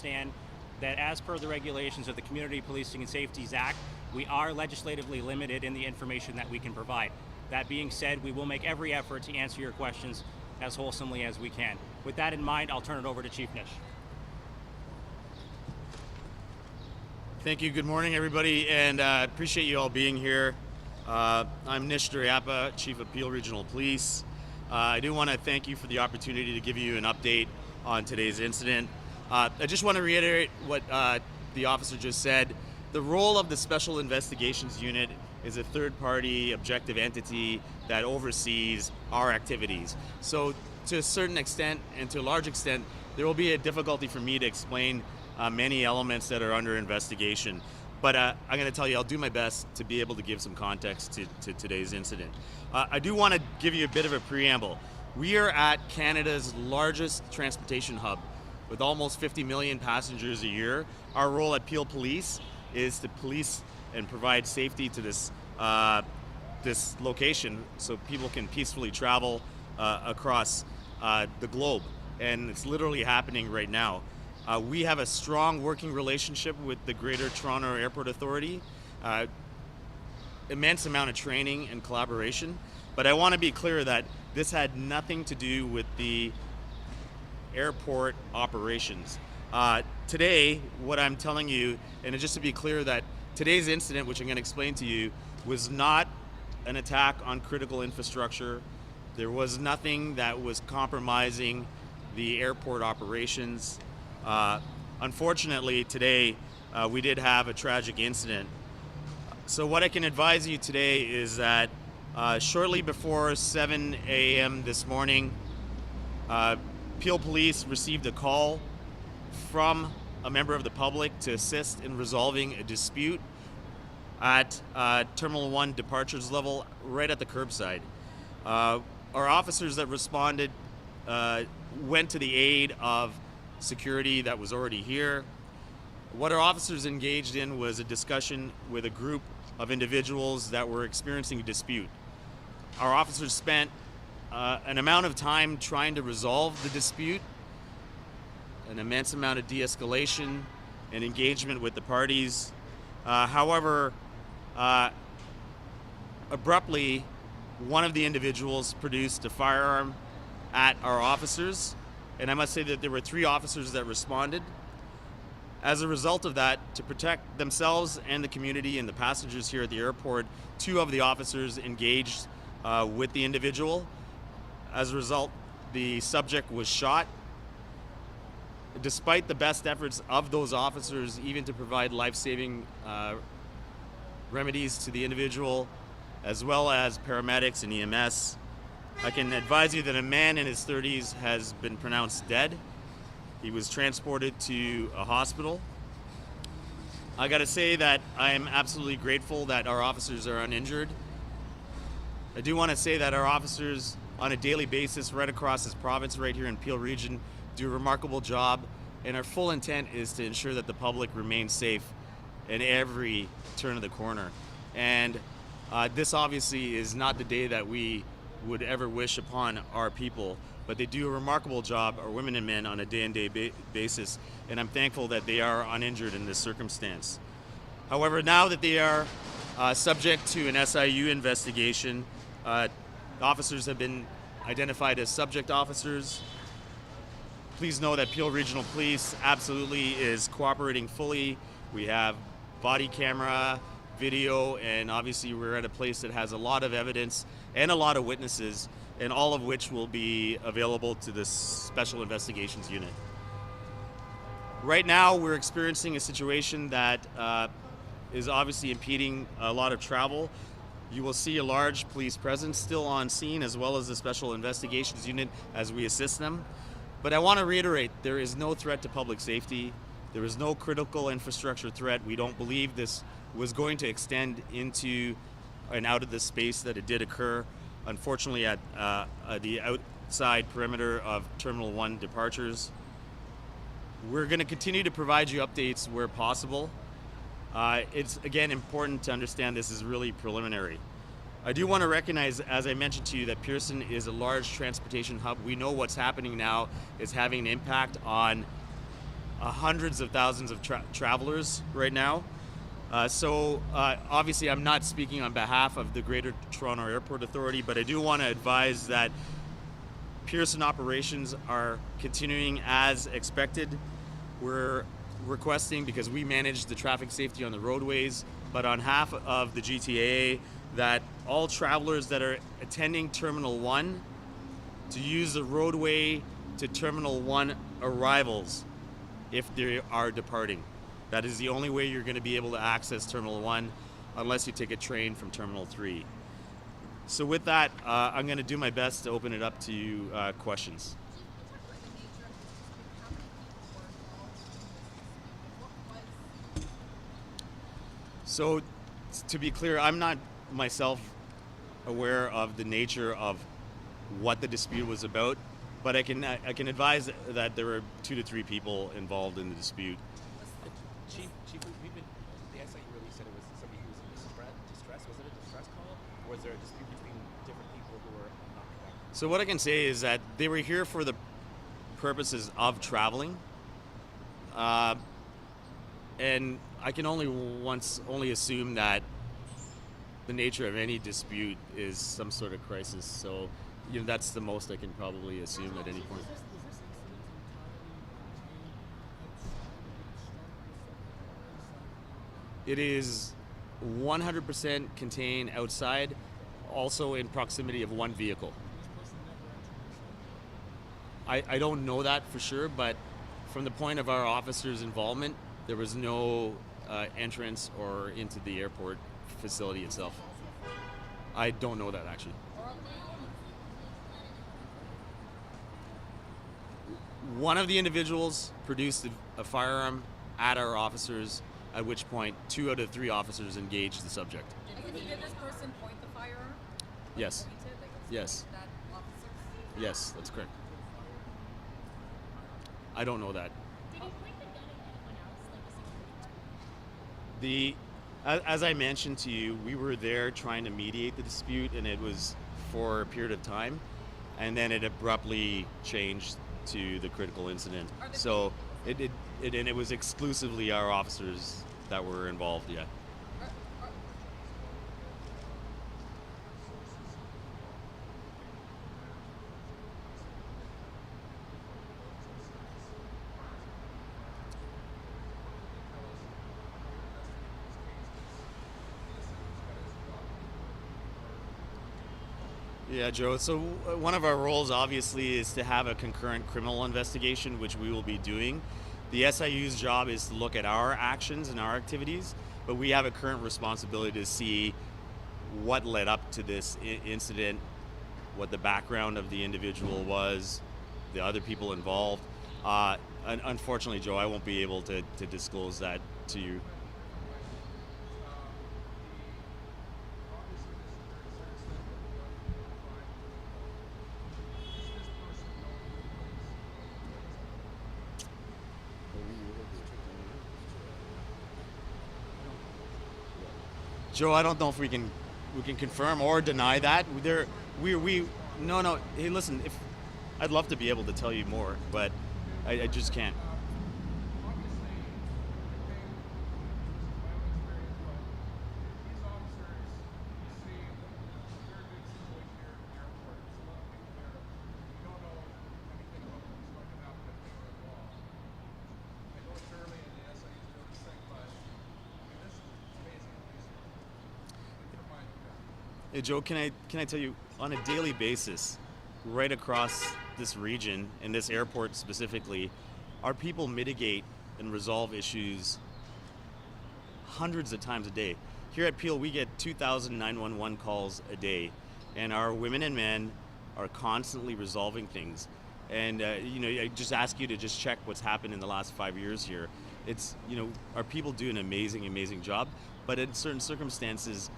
understand that as per the regulations of the Community Policing and Safeties Act, we are legislatively limited in the information that we can provide. That being said, we will make every effort to answer your questions as wholesomely as we can. With that in mind, I'll turn it over to Chief Nish. Thank you. Good morning, everybody, and appreciate you all being here. I'm Nish Duryappa, Chief of Peel Regional Police. I do want to thank you for the opportunity to give you an update on today's incident. I just want to reiterate what the officer just said. The role of the Special Investigations Unit is a third-party objective entity that oversees our activities. So to a certain extent and to a large extent, there will be a difficulty for me to explain many elements that are under investigation. But I'm going to tell you, I'll do my best to be able to give some context to today's incident. I do want to give you a bit of a preamble. We are at Canada's largest transportation hub with almost 50 million passengers a year. Our role at Peel Police is to police and provide safety to this location so people can peacefully travel across the globe. And it's literally happening right now. We have a strong working relationship with the Greater Toronto Airport Authority, immense amount of training and collaboration. But I want to be clear that this had nothing to do with the airport operations. Today, what I'm telling you, and just to be clear that today's incident, which I'm going to explain to you, was not an attack on critical infrastructure. There was nothing that was compromising the airport operations. Unfortunately, today, we did have a tragic incident. So what I can advise you today is that shortly before 7 a.m. this morning, Peel Police received a call from a member of the public to assist in resolving a dispute at Terminal 1 departures level right at the curbside. Our officers that responded went to the aid of security that was already here. What our officers engaged in was a discussion with a group of individuals that were experiencing a dispute. Our officers spent an amount of time trying to resolve the dispute, an immense amount of de-escalation and engagement with the parties. However, abruptly, one of the individuals produced a firearm at our officers, and I must say that there were 3 officers that responded. As a result of that, to protect themselves and the community and the passengers here at the airport, 2 of the officers engaged with the individual. As a result, the subject was shot. Despite the best efforts of those officers, even to provide life-saving remedies to the individual, as well as paramedics and EMS, I can advise you that a man in his 30s has been pronounced dead. He was transported to a hospital. I gotta say that I am absolutely grateful that our officers are uninjured. I do want to say that our officers on a daily basis right across this province, right here in Peel Region, do a remarkable job, and our full intent is to ensure that the public remains safe in every turn of the corner. And this obviously is not the day that we would ever wish upon our people, but they do a remarkable job, our women and men, on a day-and-day basis, and I'm thankful that they are uninjured in this circumstance. However, now that they are subject to an SIU investigation, officers have been identified as subject officers. Please know that Peel Regional Police absolutely is cooperating fully. We have body camera, video, and obviously we're at a place that has a lot of evidence and a lot of witnesses, and all of which will be available to this Special Investigations Unit. Right now, we're experiencing a situation that is obviously impeding a lot of travel. You will see a large police presence still on scene, as well as the Special Investigations Unit as we assist them. But I want to reiterate, there is no threat to public safety. There is no critical infrastructure threat. We don't believe this was going to extend into and out of the space that it did occur, unfortunately, at the outside perimeter of Terminal 1 departures. We're going to continue to provide you updates where possible. It's, again, important to understand this is really preliminary. I do want to recognize, as I mentioned to you, that Pearson is a large transportation hub. We know what's happening now is having an impact on hundreds of thousands of travelers right now. Obviously, I'm not speaking on behalf of the Greater Toronto Airport Authority, but I do want to advise that Pearson operations are continuing as expected. We're requesting, because we manage the traffic safety on the roadways, but on behalf of the GTA, that all travelers that are attending Terminal 1 to use the roadway to Terminal 1 arrivals if they are departing. That is the only way you're going to be able to access Terminal 1 unless you take a train from Terminal 3. So with that, I'm going to do my best to open it up to questions. So to be clear, I'm not myself aware of the nature of what the dispute was about, but I can advise that there were 2 to 3 people involved in the dispute. Chief, we've been, the SIU release said it was somebody who was in distress. Was it a distress call? Or was there a dispute between different people who were not connected? So what I can say is that they were here for the purposes of traveling, and I can only assume that the nature of any dispute is some sort of crisis. So, that's the most I can probably assume at any point. It is 100% contained outside, also in proximity of one vehicle. I don't know that for sure, but from the point of our officers' involvement, there was no entrance or into the airport facility itself. I don't know that, actually. One of the individuals produced a firearm at our officers, at which point 2 out of 3 officers engaged the subject. Did this person point the firearm? Yes. Yes. That officer? Yes, that's correct. I don't know that. Did he point the gun at anyone else, like As I mentioned to you, we were there trying to mediate the dispute, and it was for a period of time, and then it abruptly changed to the critical incident. So it was exclusively our officers that were involved. Yeah. Yeah, Joe. So one of our roles, obviously, is to have a concurrent criminal investigation, which we will be doing. The SIU's job is to look at our actions and our activities, but we have a current responsibility to see what led up to this incident, what the background of the individual was, the other people involved. Unfortunately, Joe, I won't be able to disclose that to you. Joe, I don't know if we can confirm or deny that. No. Hey, listen, I'd love to be able to tell you more, but I just can't. Hey Joe, can I tell you, on a daily basis, right across this region, and this airport specifically, our people mitigate and resolve issues hundreds of times a day. Here at Peel, we get 2,000 911 calls a day, and our women and men are constantly resolving things. And I just ask you to just check what's happened in the last 5 years here. It's, our people do an amazing job, but in certain circumstances,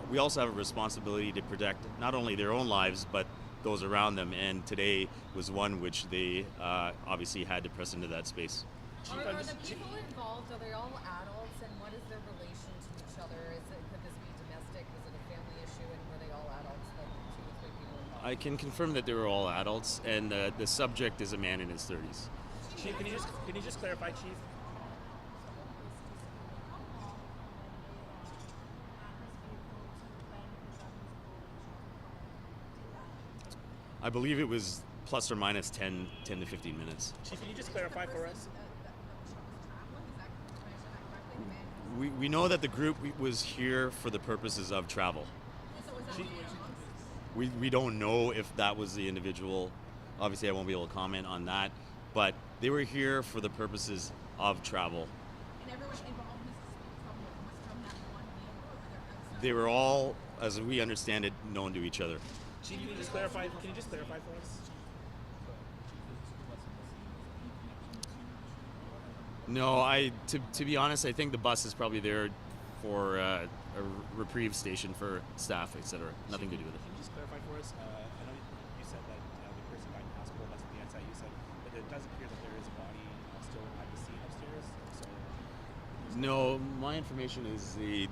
we also have a responsibility to protect not only their own lives, but those around them. And today was one which they obviously had to press into that space. Are the people involved, are they all adults, and what is their relation to each other? Could this be domestic? Was it a family issue, and were they all adults, like 2 or 3 people involved? I can confirm that they were all adults, and the subject is a man in his 30s. Chief, can you just clarify, Chief? I believe it was plus or minus 10 to 15 minutes. Chief, can you just clarify for us? We know that the group was here for the purposes of travel. We don't know if that was the individual. Obviously, I won't be able to comment on that. But they were here for the purposes of travel. And everyone involved in this was from that one vehicle, or were there outside? They were all, as we understand it, known to each other. Chief, can you just clarify? Can you just clarify for us? No, to be honest, I think the bus is probably there for a reprieve station for staff, etc. Nothing to do with it. Can you just clarify for us? I know you said that the person died in the hospital. That's what the SIU said, but it does appear that there is a body still at the scene upstairs. So No, my information is the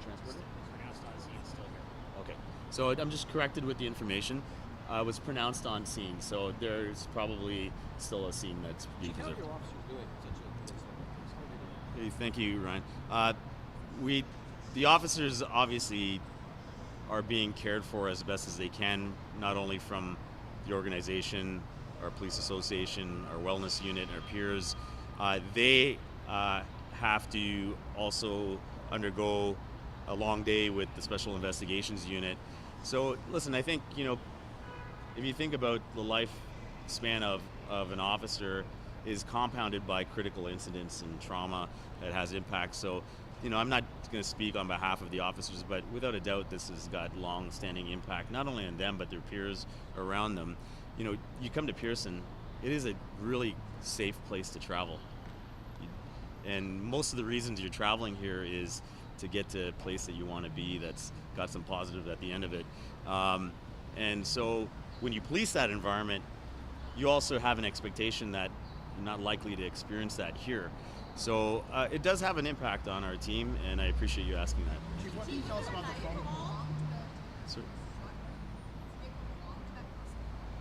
transporter. Pronounced on scene, still here. Okay, so I'm just corrected with the information. Was pronounced on scene, so there's probably still a scene that's being preserved. Hey, thank you, Ryan. The officers obviously are being cared for as best as they can, not only from the organization, our police association, our wellness unit, our peers. They have to also undergo a long day with the Special Investigations Unit. So, listen, I think, if you think about the lifespan of an officer is compounded by critical incidents and trauma that has impact. So, I'm not going to speak on behalf of the officers, but without a doubt, this has got long-standing impact, not only on them, but their peers around them. You come to Pearson, it is a really safe place to travel. And most of the reasons you're traveling here is to get to a place that you want to be that's got some positive at the end of it. And so when you police that environment, you also have an expectation that you're not likely to experience that here. So it does have an impact on our team, and I appreciate you asking that. Chief, what can you tell us about the phone call? So,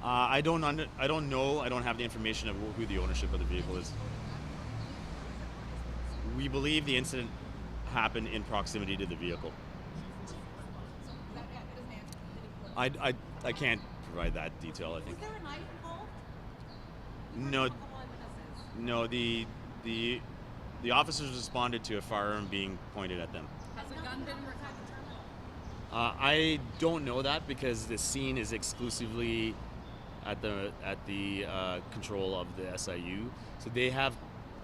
I don't know. I don't have the information of who the ownership of the vehicle is. We believe the incident happened in proximity to the vehicle. I can't provide that detail, I think. Was there a knife involved? No, no. The officers responded to a firearm being pointed at them. Has a gun been recovered? I don't know that because the scene is exclusively at the control of the SIU, so they have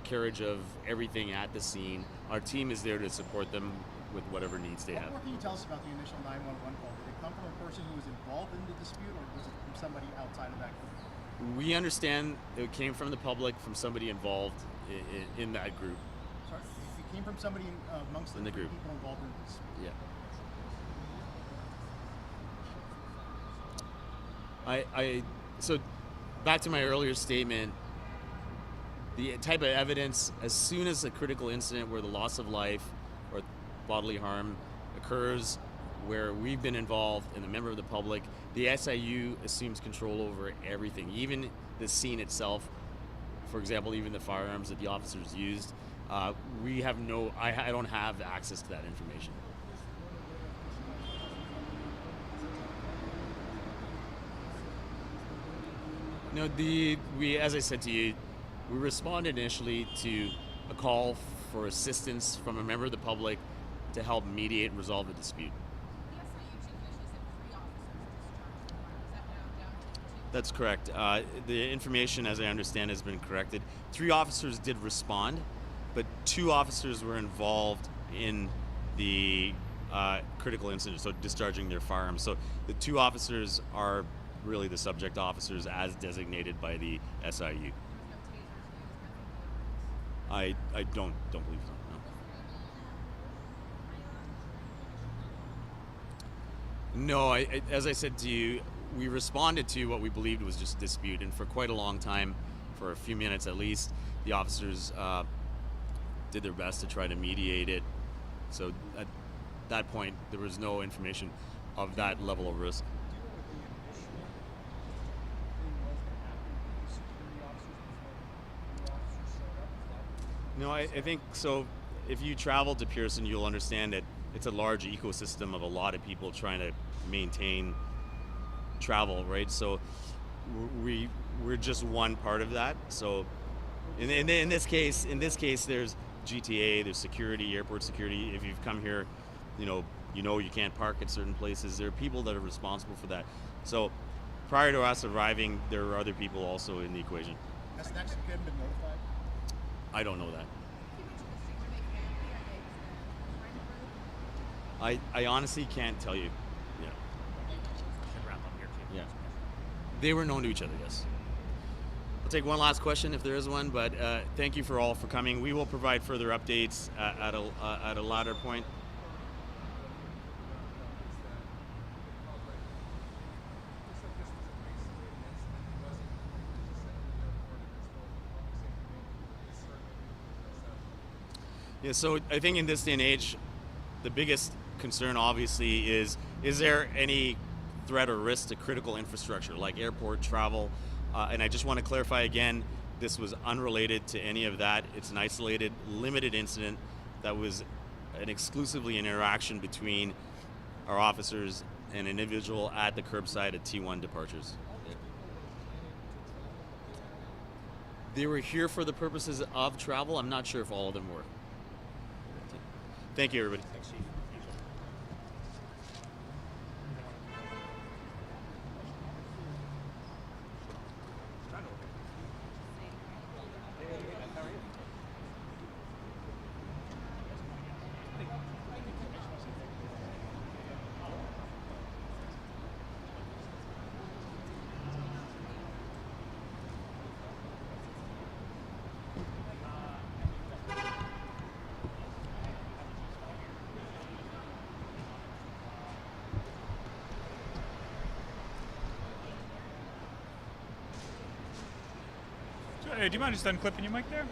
carriage of everything at the scene. Our team is there to support them with whatever needs they What have. more can you tell us about the initial 911 call? Did it come from a person who was involved in the dispute, or was it from somebody outside of that group? We understand it came from the public, from somebody involved in that group. Sorry, it came from somebody amongst In the group. people involved in the dispute. Yeah. So back to my earlier statement, the type of evidence, as soon as a critical incident where the loss of life or bodily harm occurs, where we've been involved and a member of the public, the SIU assumes control over everything, even the scene itself. For example, even the firearms that the officers used. I don't have access to that information. No, as I said to you, we responded initially to a call for assistance from a member of the public to help mediate and resolve the dispute. The SIU chief initially said 3 officers discharged. Is that now down to 2? That's correct. The information, as I understand, has been corrected. 3 officers did respond, but 2 officers were involved in the critical incident, so discharging their firearms. So the 2 officers are really the subject officers as designated by the SIU. There was no tasers used, nothing. I don't believe so. No, as I said to you, we responded to what we believed was just a dispute, and for quite a long time, for a few minutes at least, the officers did their best to try to mediate it. So at that point, there was no information of that level of risk. No, I think so. If you travel to Pearson, you'll understand that it's a large ecosystem of a lot of people trying to maintain travel, right? So we're just one part of that. So in this case, there's GTA, there's security, airport security. If you've come here, you can't park at certain places. There are people that are responsible for that. So prior to us arriving, there are other people also in the equation. Has next of kin been notified? I don't know that. You mentioned the Street Make family. Are they friend group? I honestly can't tell you. Yeah. Should wrap up here, Chief. Yeah. They were known to each other, yes. I'll take one last question if there is one, but thank you for all for coming. We will provide further updates at a later point. Yeah, so I think in this day and age, the biggest concern obviously is there any threat or risk to critical infrastructure like airport travel? And I just want to clarify again, this was unrelated to any of that. It's an isolated, limited incident that was exclusively an interaction between our officers and an individual at the curbside at T1 departures. They were here for the purposes of travel. I'm not sure if all of them were. Thank you, everybody. Thanks, Chief. Do you mind just unclipping your mic there?